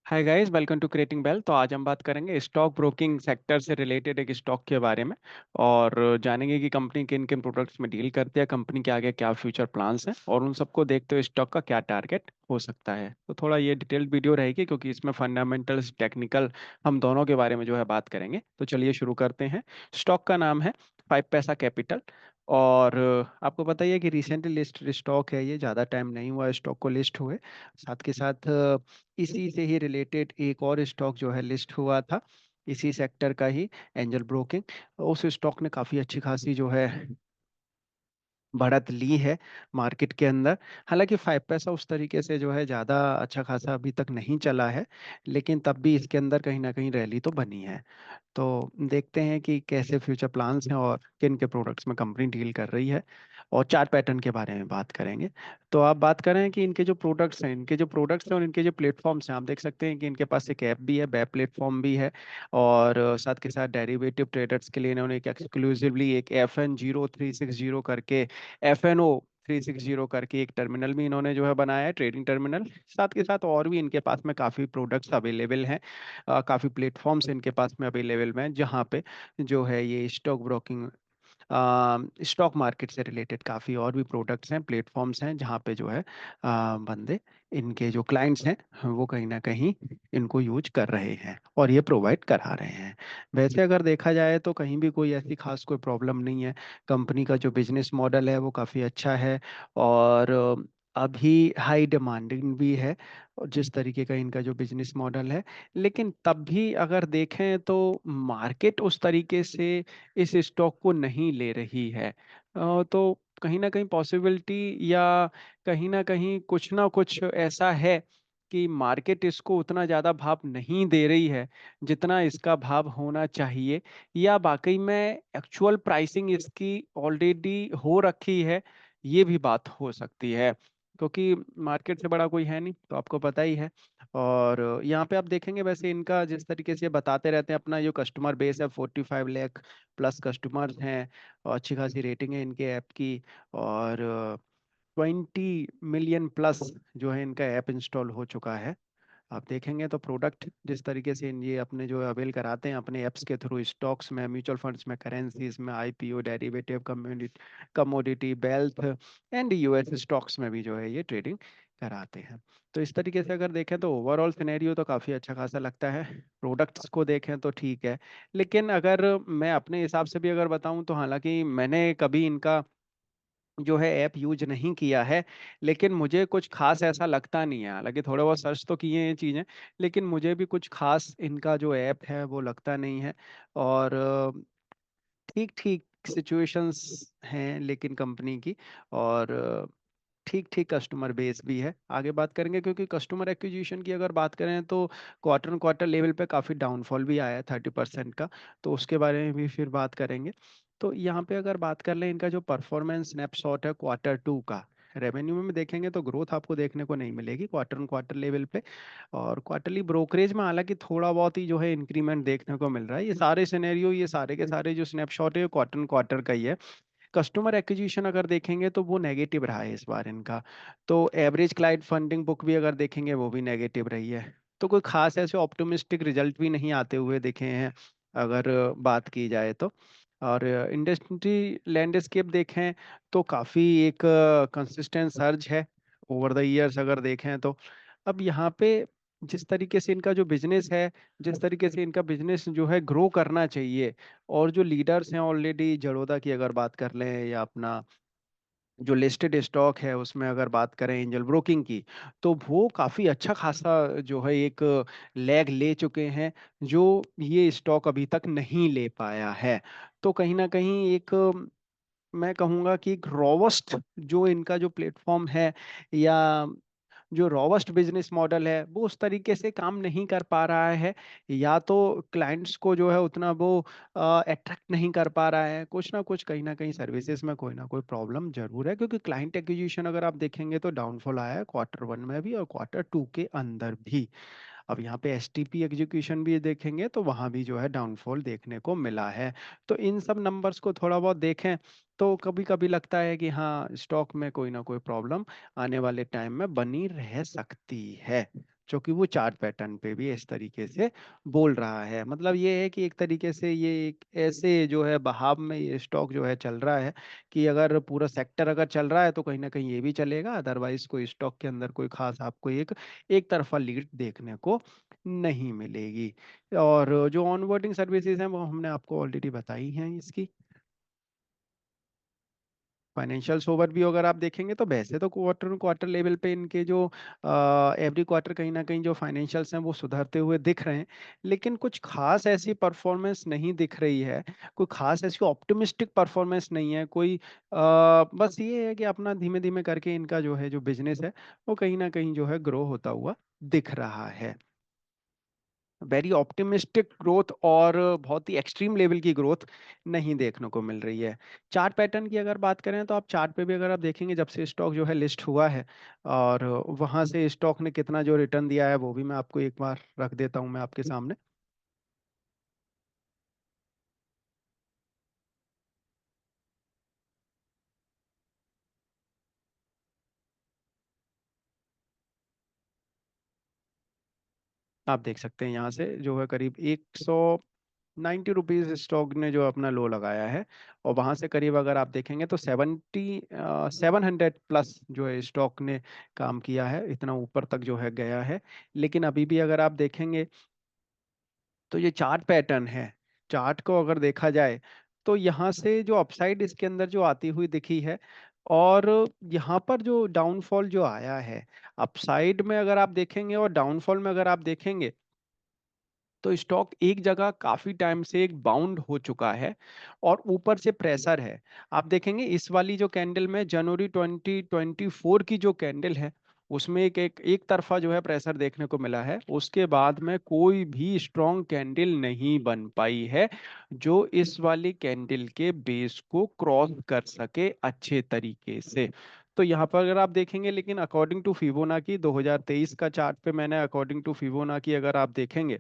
Hi guys, welcome to creating wealth. तो आज हम बात करेंगे स्टॉक ब्रोकिंग सेक्टर से रिलेटेड एक स्टॉक के बारे में और जानेंगे कि कंपनी किन किन प्रोडक्ट्स में डील करती है, कंपनी के आगे क्या फ्यूचर प्लान्स हैं और उन सबको देखते हुए स्टॉक का क्या टारगेट हो सकता है। तो थोड़ा ये डिटेल्ड वीडियो रहेगी क्योंकि इसमें फंडामेंटल्स टेक्निकल हम दोनों के बारे में जो है बात करेंगे। तो चलिए शुरू करते हैं। स्टॉक का नाम है 5 पैसा कैपिटल और आपको पता ही है कि रिसेंटली लिस्ट स्टॉक है, ये ज़्यादा टाइम नहीं हुआ स्टॉक को लिस्ट हुए। साथ के साथ इसी से ही रिलेटेड एक और स्टॉक जो है लिस्ट हुआ था, इसी सेक्टर का ही, एंजल ब्रोकिंग। उस स्टॉक ने काफ़ी अच्छी खासी जो है बढ़त ली है मार्केट के अंदर। हालांकि 5 पैसा उस तरीके से जो है ज़्यादा अच्छा खासा अभी तक नहीं चला है, लेकिन तब भी इसके अंदर कहीं ना कहीं रैली तो बनी है। तो देखते हैं कि कैसे फ्यूचर प्लान्स हैं और किन के प्रोडक्ट्स में कंपनी डील कर रही है, और चार्ट पैटर्न के बारे में बात करेंगे। तो आप बात करें कि इनके जो प्रोडक्ट्स हैं और इनके जो प्लेटफॉर्म्स हैं, आप देख सकते हैं कि इनके पास एक ऐप भी है, वेब प्लेटफॉर्म भी है। और साथ के साथ डेरिवेटिव ट्रेडर्स के लिए इन्होंने एक एक्सक्लूसिवली एक FN0360 करके, FN0360 करके एक टर्मिनल भी इन्होंने जो है बनाया है, ट्रेडिंग टर्मिनल। साथ के साथ और भी इनके पास में काफ़ी प्रोडक्ट्स अवेलेबल हैं, काफ़ी प्लेटफॉर्म्स इनके पास में अवेलेबल हैं जहाँ पे जो है ये स्टॉक ब्रोकिंग, स्टॉक मार्केट से रिलेटेड काफ़ी और भी प्रोडक्ट्स हैं, प्लेटफॉर्म्स हैं जहाँ पे जो है बंदे, इनके जो क्लाइंट्स हैं वो कहीं ना कहीं इनको यूज कर रहे हैं और ये प्रोवाइड करा रहे हैं। वैसे अगर देखा जाए तो कहीं भी कोई ऐसी खास कोई प्रॉब्लम नहीं है। कंपनी का जो बिजनेस मॉडल है वो काफ़ी अच्छा है और अभी हाई डिमांडिंग भी है, और जिस तरीके का इनका जो बिजनेस मॉडल है। लेकिन तब भी अगर देखें तो मार्केट उस तरीके से इस स्टॉक को नहीं ले रही है। तो कहीं ना कहीं पॉसिबिलिटी या कहीं ना कुछ ऐसा है कि मार्केट इसको उतना ज़्यादा भाव नहीं दे रही है जितना इसका भाव होना चाहिए, या वाकई में एक्चुअल प्राइसिंग इसकी ऑलरेडी हो रखी है। ये भी बात हो सकती है क्योंकि मार्केट से बड़ा कोई है नहीं, तो आपको पता ही है। और यहाँ पे आप देखेंगे, वैसे इनका जिस तरीके से बताते रहते हैं, अपना जो कस्टमर बेस है 45 लाख प्लस कस्टमर्स हैं, और अच्छी खासी रेटिंग है इनके ऐप की। और 20 मिलियन प्लस जो है इनका ऐप इंस्टॉल हो चुका है। आप देखेंगे तो प्रोडक्ट जिस तरीके से ये अपने जो अवेल कराते हैं अपने ऐप्स के थ्रू, स्टॉक्स में, म्यूचुअल फंड्स में, करेंसीज में, IPO, derivative, community, commodity, wealth and US stocks में भी जो है ये ट्रेडिंग कराते हैं। तो इस तरीके से अगर देखें तो ओवरऑल सिनेरियो तो काफ़ी अच्छा खासा लगता है। प्रोडक्ट्स को देखें तो ठीक है, लेकिन अगर मैं अपने हिसाब से भी अगर बताऊं तो हालांकि मैंने कभी इनका जो है ऐप यूज नहीं किया है, लेकिन मुझे कुछ खास ऐसा लगता नहीं है। हालांकि थोड़ा बहुत सर्च तो किए हैं चीज़ें, लेकिन मुझे भी कुछ खास इनका जो ऐप है वो लगता नहीं है। और ठीक ठीक सिचुएशंस हैं लेकिन कंपनी की, और ठीक ठीक कस्टमर बेस भी है। आगे बात करेंगे क्योंकि कस्टमर एक्विजिशन की अगर बात करें तो क्वार्टर लेवल पे काफ़ी डाउनफॉल भी आया है 30% का, तो उसके बारे में भी फिर बात करेंगे। तो यहाँ पे अगर बात कर लें इनका जो परफॉर्मेंस स्नैपशॉट है Q2 का, रेवेन्यू में देखेंगे तो ग्रोथ आपको देखने को नहीं मिलेगी क्वार्टर लेवल पे। और क्वार्टरली ब्रोकरेज में हालांकि थोड़ा बहुत ही जो है इंक्रीमेंट देखने को मिल रहा है। ये सारे सिनेरियो, ये सारे के सारे जो स्नैपशॉट है क्वार्टर का ही है। कस्टमर एक्विजिशन अगर देखेंगे तो वो नेगेटिव रहा है इस बार इनका। तो एवरेज क्लाइंट फंडिंग बुक भी अगर देखेंगे वो भी नेगेटिव रही है। तो कोई खास ऐसे ऑप्टिमिस्टिक रिजल्ट भी नहीं आते हुए दिखे हैं अगर बात की जाए तो। और इंडस्ट्री लैंडस्केप देखें तो काफ़ी एक कंसिस्टेंट सर्ज है ओवर द ईयर्स अगर देखें तो। अब यहाँ पे जिस तरीके से इनका जो बिजनेस है, जिस तरीके से इनका बिजनेस जो है ग्रो करना चाहिए, और जो लीडर्स हैं ऑलरेडी, जड़ोदा की अगर बात कर लें या अपना जो लिस्टेड स्टॉक है उसमें अगर बात करें एंजल ब्रोकिंग की, तो वो काफ़ी अच्छा खासा जो है एक लैग ले चुके हैं, जो ये स्टॉक अभी तक नहीं ले पाया है। तो कहीं ना कहीं एक, मैं कहूँगा कि एक रोबस्ट जो इनका जो प्लेटफॉर्म है, या जो रॉबस्ट बिजनेस मॉडल है, वो उस तरीके से काम नहीं कर पा रहा है, या तो क्लाइंट्स को जो है उतना वो अट्रैक्ट नहीं कर पा रहा है। कुछ ना कुछ कहीं ना कहीं सर्विसेज में कोई ना कोई प्रॉब्लम जरूर है, क्योंकि क्लाइंट एक्विजिशन अगर आप देखेंगे तो डाउनफॉल आया है Q1 में भी और Q2 के अंदर भी। अब यहाँ पे STP एग्जीक्यूशन भी देखेंगे तो वहाँ भी जो है डाउनफॉल देखने को मिला है। तो इन सब नंबर्स को थोड़ा बहुत देखें तो कभी कभी लगता है कि हाँ, स्टॉक में कोई ना कोई प्रॉब्लम आने वाले टाइम में बनी रह सकती है। क्योंकि वो चार्ट पैटर्न पे भी इस तरीके से बोल रहा है। मतलब ये है कि एक तरीके से ये एक ऐसे जो है बहाव में ये स्टॉक जो है चल रहा है कि अगर पूरा सेक्टर अगर चल रहा है तो कहीं ना कहीं ये भी चलेगा, अदरवाइज कोई स्टॉक के अंदर कोई खास आपको एक एक तरफा लीड देखने को नहीं मिलेगी। और जो ऑनबोर्डिंग सर्विसेज हैं वो हमने आपको ऑलरेडी बताई हैं इसकी। फाइनेंशियल्स ओवरव्यू अगर आप देखेंगे तो वैसे तो क्वार्टर क्वार्टर लेवल पे इनके जो एवरी क्वार्टर कहीं ना कहीं जो फाइनेंशियल्स हैं वो सुधरते हुए दिख रहे हैं, लेकिन कुछ खास ऐसी परफॉर्मेंस नहीं दिख रही है। कोई खास ऐसी ऑप्टिमिस्टिक परफॉर्मेंस नहीं है कोई। बस ये है कि अपना धीमे धीमे करके इनका जो है जो बिजनेस है वो कहीं ना कहीं जो है ग्रो होता हुआ दिख रहा है। वेरी ऑप्टिमिस्टिक ग्रोथ और बहुत ही एक्सट्रीम लेवल की ग्रोथ नहीं देखने को मिल रही है। चार्ट पैटर्न की अगर बात करें तो आप चार्ट पे भी अगर आप देखेंगे जब से स्टॉक जो है लिस्ट हुआ है और वहां से स्टॉक ने कितना जो रिटर्न दिया है वो भी मैं आपको एक बार रख देता हूं मैं आपके सामने। आप देख सकते हैं यहाँ से जो है करीब 190 रुपीज स्टॉक ने जो अपना लो लगाया है, और वहां से करीब अगर आप देखेंगे तो 700 प्लस जो है स्टॉक ने काम किया है, इतना ऊपर तक जो है गया है। लेकिन अभी भी अगर आप देखेंगे तो ये चार्ट पैटर्न है, चार्ट को अगर देखा जाए तो यहाँ से जो अपसाइड इसके अंदर जो आती हुई दिखी है, और यहाँ पर जो डाउनफॉल जो आया है अपसाइड में अगर आप देखेंगे और डाउनफॉल में अगर आप देखेंगे तो स्टॉक एक जगह काफी टाइम से एक बाउंड हो चुका है और ऊपर से प्रेशर है। आप देखेंगे इस वाली जो कैंडल में जनवरी 2024 की जो कैंडल है उसमें एक तरफा जो है प्रेशर देखने को मिला है, उसके बाद में कोई भी स्ट्रॉन्ग कैंडल नहीं बन पाई है जो इस वाली कैंडल के बेस को क्रॉस कर सके अच्छे तरीके से। तो यहाँ पर अगर आप देखेंगे, लेकिन अकॉर्डिंग टू फिबोनाची 2023 का चार्ट पे मैंने अकॉर्डिंग टू फिबोनाची अगर आप देखेंगे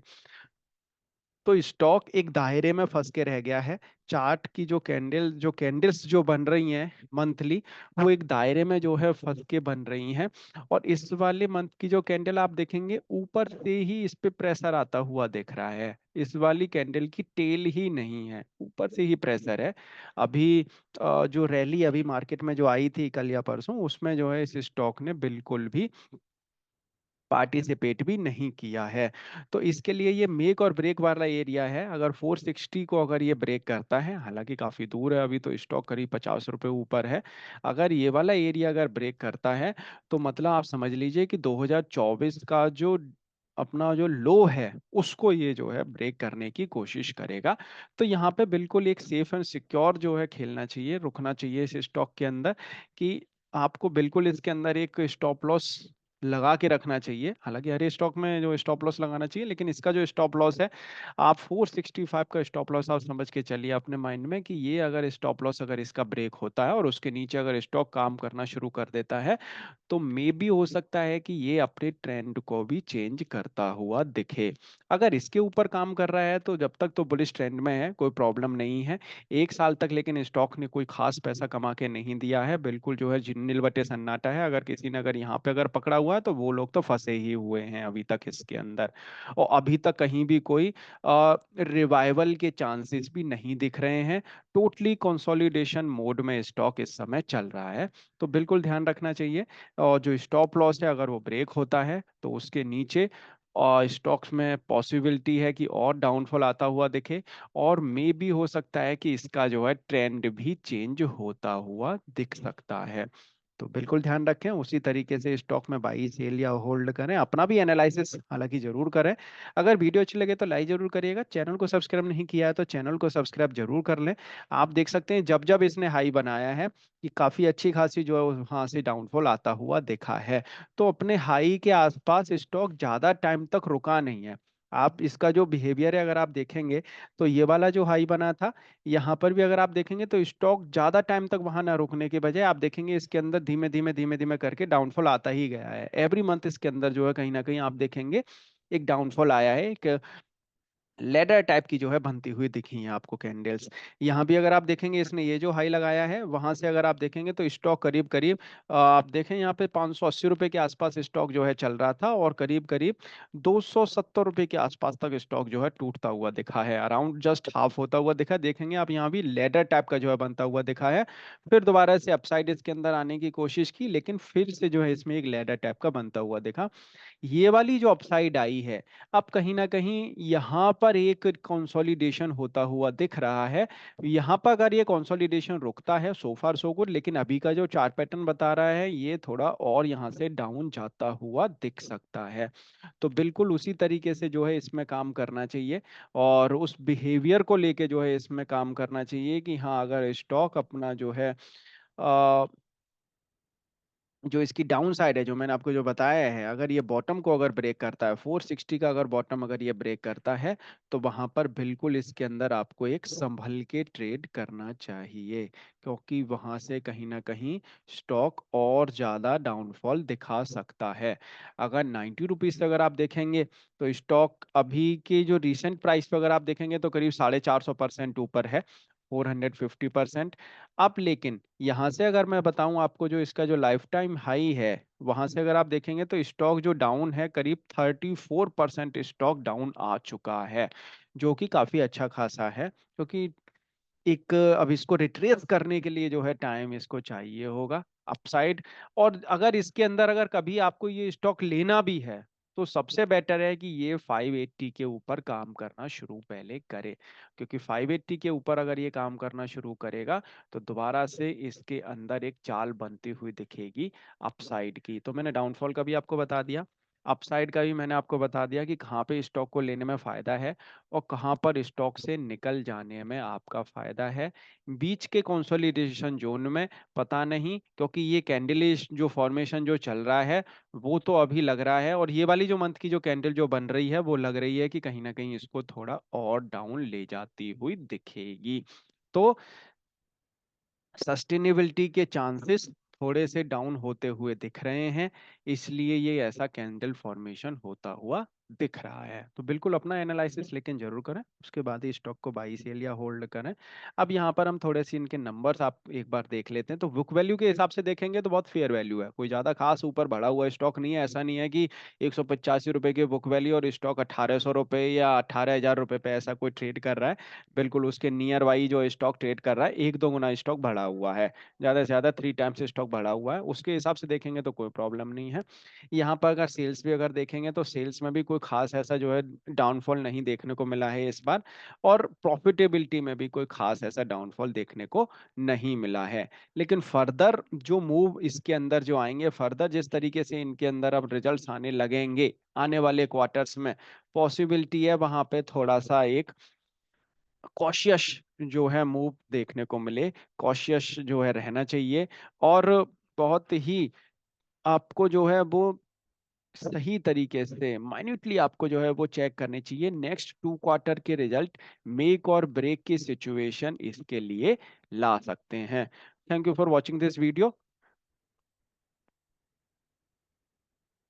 तो स्टॉक एक दायरे में फंस के रह गया है। चार्ट की जो कैंडल्स जो बन रही हैं मंथली, वो एक दायरे में जो है फंस के बन रही हैं। और इस वाले मंथ की जो कैंडल आप देखेंगे ऊपर से ही इस पे प्रेशर आता हुआ दिख रहा है, इस वाली कैंडल की टेल ही नहीं है, ऊपर से ही प्रेशर है। अभी जो रैली अभी मार्केट में जो आई थी कल या परसों, उसमें जो है इस स्टॉक ने बिल्कुल भी पार्टिसिपेट भी नहीं किया है। तो इसके लिए ये मेक और ब्रेक वाला एरिया है। अगर 460 को अगर ये ब्रेक करता है, हालांकि काफी दूर है अभी तो स्टॉक करीब 50 रुपए ऊपर है, अगर ये वाला एरिया अगर ब्रेक करता है तो मतलब आप समझ लीजिए कि 2024 का जो अपना जो लो है उसको ये जो है ब्रेक करने की कोशिश करेगा। तो यहाँ पे बिल्कुल एक सेफ एंड सिक्योर जो है खेलना चाहिए, रुकना चाहिए इस स्टॉक के अंदर, कि आपको बिल्कुल इसके अंदर एक स्टॉप लॉस लगा के रखना चाहिए। हालांकि हर स्टॉक में जो स्टॉप लॉस लगाना चाहिए, लेकिन इसका जो स्टॉप लॉस है आप 465 का स्टॉप लॉस आप समझ के चलिए अपने माइंड में कि ये अगर स्टॉप लॉस अगर इसका ब्रेक होता है और उसके नीचे अगर स्टॉक काम करना शुरू कर देता है तो मे भी हो सकता है कि ये अपने ट्रेंड को भी चेंज करता हुआ दिखे। अगर इसके ऊपर काम कर रहा है तो जब तक तो बुलिश ट्रेंड में है, कोई प्रॉब्लम नहीं है। एक साल तक लेकिन स्टॉक ने कोई खास पैसा कमा के नहीं दिया है, बिल्कुल जो है नीलवटे सन्नाटा है। अगर किसी ने अगर यहाँ पे अगर पकड़ा हुआ है तो वो लोग तो फंसे ही हुए हैं अभी तक इसके अंदर, और अभी तक कहीं भी कोई रिवाइवल के चांसेस भी नहीं दिख रहे हैं। टोटली कंसोलिडेशन मोड में स्टॉक इस समय चल रहा है। तो बिल्कुल ध्यान रखना चाहिए। और जो स्टॉप लॉस है अगर वो ब्रेक होता है तो उसके नीचे और स्टॉक्स में पॉसिबिलिटी है कि और डाउनफॉल आता हुआ दिखे, और मे भी हो सकता है कि इसका जो है ट्रेंड भी चेंज होता हुआ दिख सकता है। तो बिल्कुल ध्यान रखें, उसी तरीके से स्टॉक में बाई सेल या होल्ड करें, अपना भी एनालिसिस हालांकि जरूर करें। अगर वीडियो अच्छी लगे तो लाइक जरूर करिएगा, चैनल को सब्सक्राइब नहीं किया है तो चैनल को सब्सक्राइब जरूर कर लें। आप देख सकते हैं जब जब इसने हाई बनाया है कि काफी अच्छी खासी जो है वहां से डाउनफॉल आता हुआ देखा है। तो अपने हाई के आसपास स्टॉक ज्यादा टाइम तक रुका नहीं है। आप इसका जो बिहेवियर है अगर आप देखेंगे तो ये वाला जो हाई बना था, यहाँ पर भी अगर आप देखेंगे तो स्टॉक ज्यादा टाइम तक वहां ना रुकने के बजाय आप देखेंगे इसके अंदर धीमे धीमे करके डाउनफॉल आता ही गया है। एवरी मंथ इसके अंदर जो है कहीं ना कहीं आप देखेंगे एक डाउनफॉल आया है, एक लेडर टाइप की जो है बनती हुई दिखी है आपको कैंडल्स। यहाँ भी अगर आप देखेंगे, इसने ये जो हाई लगाया है वहां से अगर आप देखेंगे तो स्टॉक करीब करीब आप देखें यहाँ पे 580 रुपए के आसपास स्टॉक जो है चल रहा था, और करीब करीब 270 रुपए के आसपास तक स्टॉक जो है टूटता हुआ दिखा है, अराउंड जस्ट हाफ होता हुआ दिखा। देखेंगे आप यहाँ भी लेडर टाइप का जो है बनता हुआ दिखा है। फिर दोबारा से अपसाइड इसके अंदर आने की कोशिश की, लेकिन फिर से जो है इसमें एक लेडर टाइप का बनता हुआ दिखा। ये वाली जो अपसाइड आई है, अब कहीं ना कहीं यहाँ पर एक कंसोलिडेशन होता हुआ दिख रहा है। यहाँ पर अगर ये कंसोलिडेशन रुकता है, सो फार सो गुड, लेकिन अभी का जो चार्ट पैटर्न बता रहा है ये थोड़ा और यहाँ से डाउन जाता हुआ दिख सकता है। तो बिल्कुल उसी तरीके से जो है इसमें काम करना चाहिए, और उस बिहेवियर को लेके जो है इसमें काम करना चाहिए कि हाँ, अगर स्टॉक अपना जो है जो इसकी डाउन साइड है, जो मैंने आपको जो बताया है, अगर ये बॉटम को अगर ब्रेक करता है 460 का, अगर बॉटम अगर ये ब्रेक करता है, तो वहां पर बिल्कुल इसके अंदर आपको एक संभल के ट्रेड करना चाहिए, क्योंकि वहां से कहीं ना कहीं स्टॉक और ज्यादा डाउनफॉल दिखा सकता है। अगर 90 रुपीज से अगर आप देखेंगे तो स्टॉक अभी की जो रिसेंट प्राइस पे अगर आप देखेंगे तो करीब 450% ऊपर है, 450%। अब लेकिन यहाँ से अगर मैं बताऊं आपको, जो इसका जो लाइफ टाइम हाई है वहां से अगर आप देखेंगे तो स्टॉक जो डाउन है, करीब 34% स्टॉक डाउन आ चुका है, जो कि काफी अच्छा खासा है, क्योंकि एक अब इसको रिट्रेस करने के लिए जो है टाइम इसको चाहिए होगा अपसाइड। और अगर इसके अंदर अगर कभी आपको ये स्टॉक लेना भी है, तो सबसे बेटर है कि ये 580 के ऊपर काम करना शुरू पहले करे, क्योंकि 580 के ऊपर अगर ये काम करना शुरू करेगा तो दोबारा से इसके अंदर एक चाल बनती हुई दिखेगी अपसाइड की। तो मैंने डाउनफॉल का भी आपको बता दिया, अपसाइड का भी मैंने आपको बता दिया कि कहाँ पे स्टॉक को लेने में फायदा है और कहाँ पर स्टॉक से निकल जाने में आपका फायदा है। बीच के कंसोलिडेशन जोन में पता नहीं, क्योंकि ये कैंडलिश जो फॉर्मेशन जो चल रहा है वो तो अभी लग रहा है, और ये वाली जो मंथ की जो कैंडल जो बन रही है वो लग रही है कि कहीं ना कहीं इसको थोड़ा और डाउन ले जाती हुई दिखेगी। तो सस्टेनेबिलिटी के चांसेस थोड़े से डाउन होते हुए दिख रहे हैं, इसलिए ये ऐसा कैंडल फॉर्मेशन होता हुआ दिख रहा है। तो बिल्कुल अपना एनालिसिस लेकिन जरूर करें, उसके बाद ही स्टॉक को बाई सेल या होल्ड करें। अब यहाँ पर हम थोड़े से इनके नंबर्स आप एक बार देख लेते हैं, तो बुक वैल्यू के हिसाब से देखेंगे तो बहुत फेयर वैल्यू है, कोई ज्यादा खास ऊपर बढ़ा हुआ स्टॉक नहीं है। ऐसा नहीं है कि 185 रुपए के बुक वैल्यू और स्टॉक 1800 रुपए या 18,000 रुपए पे ऐसा कोई ट्रेड कर रहा है। बिल्कुल उसके नियर वाई जो स्टॉक ट्रेड कर रहा है, एक दो गुना स्टॉक बढ़ा हुआ है, ज्यादा से ज्यादा 3 टाइम्स स्टॉक बढ़ा हुआ है, उसके हिसाब से देखेंगे तो कोई प्रॉब्लम नहीं है। यहाँ पर अगर सेल्स भी अगर देखेंगे तो सेल्स में भी कोई खास ऐसा जो है डाउनफॉल नहीं देखने को मिला है इस बार, और प्रॉफिटेबिलिटी में भी कोई खास ऐसा डाउनफॉल देखने को नहीं मिला है। लेकिन फर्दर जो मूव इसके अंदर जो आएंगे, फर्दर जिस तरीके से इनके अंदर अब रिजल्ट्स आने लगेंगे आने वाले क्वार्टर्स में, पॉसिबिलिटी है वहां पे थोड़ा सा एक कॉशियस जो है मूव देखने को मिले, कॉशियस जो है रहना चाहिए। और बहुत ही आपको जो है वो सही तरीके से माइन्यूटली आपको जो है वो चेक करने चाहिए, नेक्स्ट 2 क्वार्टर के रिजल्ट मेक और ब्रेक की सिचुएशन इसके लिए ला सकते हैं। Thank you for watching this video.